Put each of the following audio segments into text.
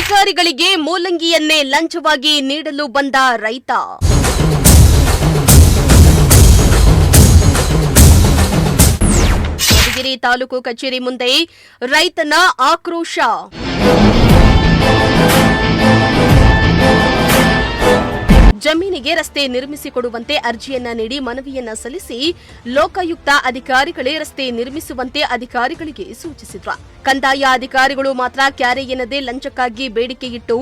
ಅಧಿಕಾರಿಗಳಿಗೆ ಮೂಲಂಗಿಯನ್ನೇ ಲಂಚವಾಗಿ ನೀಡಲು ಬಂದ ರೈತ. ಮಧುಗಿರಿ ತಾಲೂಕು ಕಚೇರಿ ಮುಂದೆ ರೈತನ ಆಕ್ರೋಶ. ಜಮೀನಿಗೆ ರಸ್ತೆ ನಿರ್ಮಿಸಿಕೊಡುವಂತೆ ಅರ್ಜಿಯನ್ನ ನೀಡಿ ಮನವಿಯನ್ನ ಸಲ್ಲಿಸಿ ಲೋಕಾಯುಕ್ತ ಅಧಿಕಾರಿಗಳೇ ರಸ್ತೆ ನಿರ್ಮಿಸುವಂತೆ ಅಧಿಕಾರಿಗಳಿಗೆ ಸೂಚಿಸಿದ್ರು. ಕಂದಾಯ ಅಧಿಕಾರಿಗಳು ಮಾತ್ರ ಕ್ಯಾರೆ ಎನ್ನದೆ ಲಂಚಕ್ಕಾಗಿ ಬೇಡಿಕೆ ಇಟ್ಟು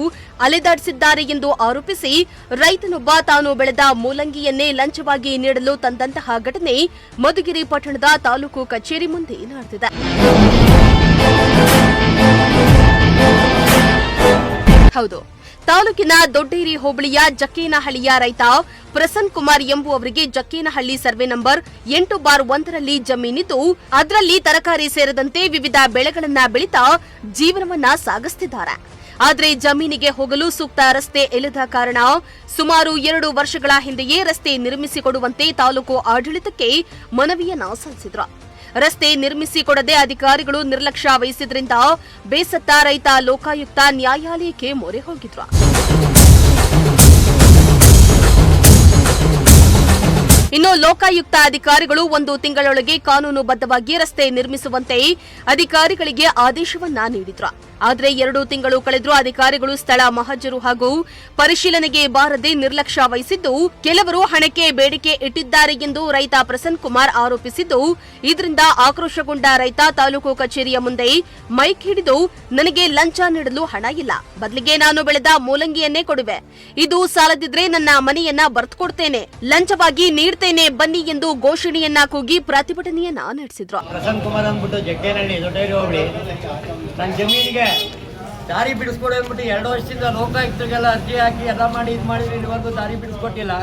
ಅಲೆದಾಡಿಸಿದ್ದಾರೆ ಎಂದು ಆರೋಪಿಸಿ ರೈತನೊಬ್ಬ ತಾನು ಬೆಳೆದ ಮೂಲಂಗಿಯನ್ನೇ ಲಂಚವಾಗಿ ನೀಡಲು ತಂದಂತಹ ಘಟನೆ ಮಧುಗಿರಿ ಪಟ್ಟಣದ ತಾಲೂಕು ಕಚೇರಿ ಮುಂದೆ ನಡೆದಿದೆ. ಹೌದು, ತಾಲೂಕಿನ ದೊಡ್ಡೇರಿ ಹೋಬಳಿಯ ಜಕ್ಕೇನಹಳ್ಳಿಯ ರೈತ ಪ್ರಸನ್ನ ಕುಮಾರ್ ಎಂಬುವವರಿಗೆ ಜಕ್ಕೇನಹಳ್ಳಿ ಸರ್ವೆ ನಂಬರ್ 8/1ರಲ್ಲಿ ಜಮೀನಿದ್ದು ಅದರಲ್ಲಿ ತರಕಾರಿ ಸೇರಿದಂತೆ ವಿವಿಧ ಬೆಳೆಗಳನ್ನ ಬೆಳೀತಾ ಜೀವನವನ್ನ ಸಾಗಿಸುತ್ತಿದ್ದಾರೆ. ಆದರೆ ಜಮೀನಿಗೆ ಹೋಗಲು ಸೂಕ್ತ ರಸ್ತೆ ಇಲ್ಲದ ಕಾರಣ ಸುಮಾರು 2 ವರ್ಷಗಳ ಹಿಂದೆಯೇ ರಸ್ತೆ ನಿರ್ಮಿಸಿಕೊಡುವಂತೆ ತಾಲೂಕು ಆಡಳಿತಕ್ಕೆ ಮನವಿಯನ್ನ ಸಲ್ಲಿಸಿದ್ರು. ರಸ್ತೆ ನಿರ್ಮಿಸಿಕೊಡದೆ ಅಧಿಕಾರಿಗಳು ನಿರ್ಲಕ್ಷ್ಯ ವಹಿಸಿದ್ರಿಂದ ಬೇಸತ್ತ ರೈತ ಲೋಕಾಯುಕ್ತ ನ್ಯಾಯಾಲಯಕ್ಕೆ ಮೊರೆ ಹೋಗಿದ್ರು. ಇನ್ನು ಲೋಕಾಯುಕ್ತ ಅಧಿಕಾರಿಗಳು 1 ತಿಂಗಳೊಳಗೆ ಕಾನೂನುಬದ್ಧವಾಗಿ ರಸ್ತೆ ನಿರ್ಮಿಸುವಂತೆ ಅಧಿಕಾರಿಗಳಿಗೆ ಆದೇಶವನ್ನ ನೀಡಿದ್ರು. ಆದರೆ 2 ತಿಂಗಳು ಕಳೆದರೂ ಅಧಿಕಾರಿಗಳು ಸ್ಥಳ ಮಹಜರು ಹಾಗೂ ಪರಿಶೀಲನೆಗೆ ಬಾರದೆ ನಿರ್ಲಕ್ಷ್ಯ ವಹಿಸಿದ್ದು ಕೆಲವರು ಹಣಕ್ಕೆ ಬೇಡಿಕೆ ಇಟ್ಟಿದ್ದಾರೆ ಎಂದು ರೈತ ಪ್ರಸನ್ನ ಕುಮಾರ್ ಆರೋಪಿಸಿದ್ದು, ಇದರಿಂದ ಆಕ್ರೋಶಗೊಂಡ ರೈತ ತಾಲೂಕು ಕಚೇರಿಯ ಮುಂದೆ ಮೈಕ್ ಹಿಡಿದು ನನಗೆ ಲಂಚ ನೀಡಲು ಹಣ ಇಲ್ಲ, ಬದಲಿಗೆ ನಾನು ಬೆಳೆದ ಮೂಲಂಗಿಯನ್ನೇ ಕೊಡುವೆ, ಇದು ಸಾಲದಿದ್ರೆ ನನ್ನ ಮನೆಯನ್ನ ಬರೆದುಕೊಡ್ತೇನೆ, ಲಂಚವಾಗಿ ನೀಡ್ತೇನೆ ಬನ್ನಿ ಎಂದು ಘೋಷಣೆಯನ್ನ ಕೂಗಿ ಪ್ರತಿಭಟನೆಯನ್ನ ನಡೆಸಿದ್ರು. ಪ್ರಸನ್ನ ಕುಮಾರ್ ಅಂದ್ಬಿಟ್ಟು ಜಕ್ಕೇನಹಳ್ಳಿ ದೊಡ್ಡೇರಿ ಹೋಬಳಿ ನನ್ನ ಜಮೀನಿಗೆ ದಾರಿ ಬಿಡಿಸ್ಕೊಡಿ ಅಂದ್ಬಿಟ್ಟು 2 ವರ್ಷದಿಂದ ಲೋಕಾಯುಕ್ತರಿಗೆಲ್ಲ ಅರ್ಜಿ ಹಾಕಿ ಎಲ್ಲ ಮಾಡಿ ಇದು ಮಾಡಿದ್ರೆ ಇದುವರೆಗೂ ದಾರಿ ಬಿಡಿಸ್ಕೊಟ್ಟಿಲ್ಲ.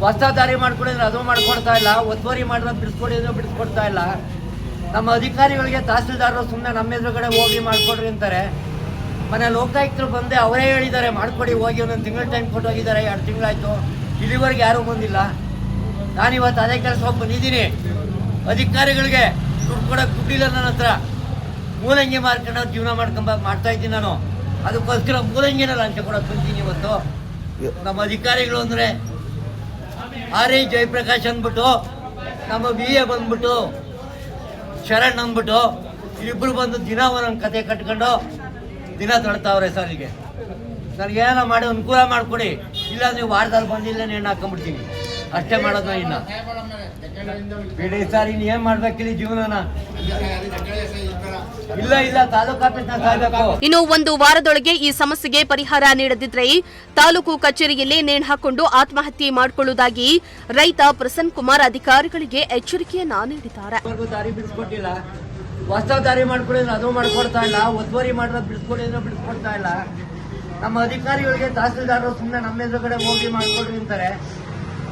ಹೊಸ ದಾರಿ ಮಾಡ್ಕೊಡಿದ್ರೆ ಅದು ಮಾಡ್ಕೊಡ್ತಾ ಇಲ್ಲ, ಒತ್ತುವರಿ ಮಾಡಿರೋದು ಬಿಡಿಸ್ಕೊಡಿದ್ರು ಬಿಡಿಸ್ಕೊಡ್ತಾ ಇಲ್ಲ. ನಮ್ಮ ಅಧಿಕಾರಿಗಳಿಗೆ ತಹಸೀಲ್ದಾರರು ಸುಮ್ಮನೆ ನಮ್ಮ ಎದುರುಗಡೆ ಹೋಗಿ ಮಾಡ್ಕೊಡ್ರಿ ಅಂತಾರೆ. ಮನೆ ಲೋಕಾಯುಕ್ತರು ಬಂದೆ ಅವರೇ ಹೇಳಿದ್ದಾರೆ ಮಾಡ್ಕೊಡಿ ಹೋಗಿ, ಒಂದೊಂದು ತಿಂಗಳು ಟೈಮ್ ಕೊಟ್ಟು ಹೋಗಿದ್ದಾರೆ. 2 ತಿಂಗಳಾಯಿತು, ಇಲ್ಲಿವರೆಗೆ ಯಾರೂ ಬಂದಿಲ್ಲ. ನಾನಿವತ್ತು ಅದೇ ಕೆಲಸ ಹೋಗಿ ಬಂದಿದ್ದೀನಿ. ಅಧಿಕಾರಿಗಳಿಗೆ ದುಡ್ಡು ಕೊಡೋಕೆ ದುಡ್ಡಿಲ್ಲ ನನ್ನ ಹತ್ರ. ಮೂಲಂಗಿ ಮಾರ್ಕೊಂಡು ಜೀವನ ಮಾಡ್ತಾ ಇದ್ದೀನಿ ನಾನು. ಅದಕ್ಕೋಸ್ಕರ ಮೂಲಂಗಿನ ಲಂಚ ಕೊಡೋಕೆ ಬಂದೀನಿ ಇವತ್ತು. ನಮ್ಮ ಅಧಿಕಾರಿಗಳು ಅಂದರೆ ಆರ್.ಐ. ಜಯಪ್ರಕಾಶ್ ಅಂದ್ಬಿಟ್ಟು, ನಮ್ಮ ವಿ.ಎ. ಬಂದ್ಬಿಟ್ಟು ಶರಣ್ ಅಂದ್ಬಿಟ್ಟು, ಇಬ್ಬರು ಬಂದು ದಿನ ಒಂದೊಂದು ಕತೆ ಕಟ್ಕೊಂಡು ದಿನ ತೊಳ್ತಾವ್ರೆ. ಸಾರಿಗೆ ನನಗೇನೋ ಮಾಡಿ ಅನುಕೂಲ ಮಾಡಿಕೊಡಿ, ಇಲ್ಲ ನೀವು ವಾರದಲ್ಲಿ ಬಂದಿಲ್ಲ ನೇಣು ಹಾಕೊಂಡ್ಬಿಡ್ತೀನಿ, ಅಷ್ಟೇ ಮಾಡೋದು. ಇನ್ನು ಬಿಡಿ ಸರ್, ಇನ್ನು ಏನು ಮಾಡ್ಬೇಕಿಲ್ಲ ಜೀವನನ. ಇಲ್ಲ ತಾಲೂಕು ಆಫೀಸ್ನ ಕಾಯ್ಬೇಕು. ಇನ್ನು 1 ವಾರದೊಳಗೆ ಈ ಸಮಸ್ಯೆಗೆ ಪರಿಹಾರ ನೀಡದಿದ್ರೆ ತಾಲೂಕು ಕಚೇರಿಯಲ್ಲೇ ನೇಣು ಹಾಕೊಂಡು ಆತ್ಮಹತ್ಯೆ ಮಾಡಿಕೊಳ್ಳುವುದಾಗಿ ರೈತ ಪ್ರಸನ್ನ ಕುಮಾರ್ ಅಧಿಕಾರಿಗಳಿಗೆ ಎಚ್ಚರಿಕೆಯನ್ನ ನೀಡಿದ್ದಾರೆ. ದಾರಿ ಬಿಡಿಸ್ಕೊಟ್ಟಿಲ್ಲ, ಹೊಸ ದಾರಿ ಮಾಡ್ಕೊಡಿದ್ರೆ ಅದು ಮಾಡ್ಕೊಡ್ತಾ ಇಲ್ಲ, ಒತ್ತುವರಿ ಮಾಡಿರೋದು ಬಿಡಿಸ್ಕೊಡಿದ್ರೆ ಬಿಡಿಸ್ಕೊಡ್ತಾ ಇಲ್ಲ. ನಮ್ಮ ಅಧಿಕಾರಿಗಳಿಗೆ ತಹಸೀಲ್ದಾರರು ಸುಮ್ಮನೆ ನಮ್ಮ ಎದುರುಗಡೆ ಹೋಗಿ ಮಾಡ್ಕೊಡ್ರಿ ಅಂತಾರೆ.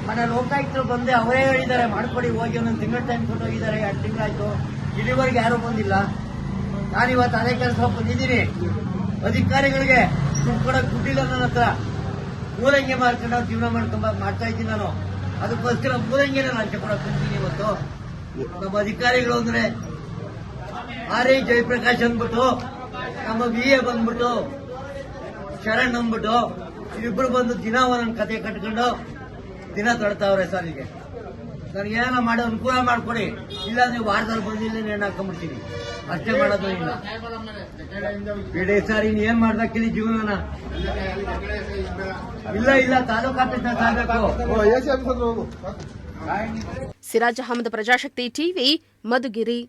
ಮನೆ ಲೋಕಾಯುಕ್ತರು ಬಂದೆ ಅವರೇ ಹೇಳಿದ್ದಾರೆ ಮಾಡ್ಕೊಡಿ ಹೋಗಿ, ಒಂದೊಂದು ತಿಂಗಳು ಟೈಮ್ ಕೊಟ್ಟು ಹೋಗಿದ್ದಾರೆ. 2 ತಿಂಗಳಾಯಿತು, ಇಲ್ಲಿವರೆಗೆ ಯಾರೂ ಬಂದಿಲ್ಲ. ನಾನಿವತ್ತು ಅದೇ ಕೆಲಸ ಹೋಗಿ ಬಂದಿದ್ದೀನಿ. ಅಧಿಕಾರಿಗಳಿಗೆ ದುಡ್ಡು ಕೊಡೋಕೆ ದುಡ್ಡಿಲ್ಲ ನನ್ನ ಹತ್ರ. ಮೂಲಂಗಿ ಮಾರ್ಕೊಂಡು ಜೀವನ ಮಾಡ್ತಾ ಇದ್ದೀನಿ ನಾನು. ಅದಕ್ಕೋಸ್ಕರ ಮೂಲಂಗಿನ ಲಂಚ ಕೊಡೋಕೆ ಬಂದಿದ್ದೀನಿ ಇವತ್ತು. ನಮ್ಮ ಅಧಿಕಾರಿಗಳು ಅಂದರೆ ಆರ್.ಐ. ಜಯಪ್ರಕಾಶ್ ಅಂದ್ಬಿಟ್ಟು, ನಮ್ಮ ವಿ.ಎ. ಬಂದ್ಬಿಟ್ಟು ಶರಣ್ ಅಂದ್ಬಿಟ್ಟು, ಇಬ್ಬರು ಬಂದು ದಿನ ಒಂದೊಂದು ಕತೆ ಕಟ್ಕೊಂಡು ದಿನ ತೊಳ್ತಾವ್ರೆ. ಸಾರಿಗೆ ನನಗೇನೋ ಮಾಡಿ ಅನುಕೂಲ ಮಾಡಿಕೊಡಿ, ಇಲ್ಲ ನೀವು ವಾರದಲ್ಲಿ ಬಂದಿಲ್ಲ ನೇಣು ಹಾಕೊಂಡ್ಬಿಡ್ತೀನಿ, ಅಷ್ಟೇ ಮಾಡೋದು. ಇಲ್ಲ ಬಿಡಿ ಸರ್, ಇನ್ನು ಏನು ಮಾಡ್ಬೇಕಿಲ್ಲ ಜೀವನನ. ಇಲ್ಲ ತಾಲೂಕು ಆಫೀಸ್ನ ಕಾಯ್ಬೇಕು. ಸಿರಾಜ್ ಅಹಮದ್, ಪ್ರಜಾಶಕ್ತಿ ಟಿವಿ, ಮಧುಗಿರಿ.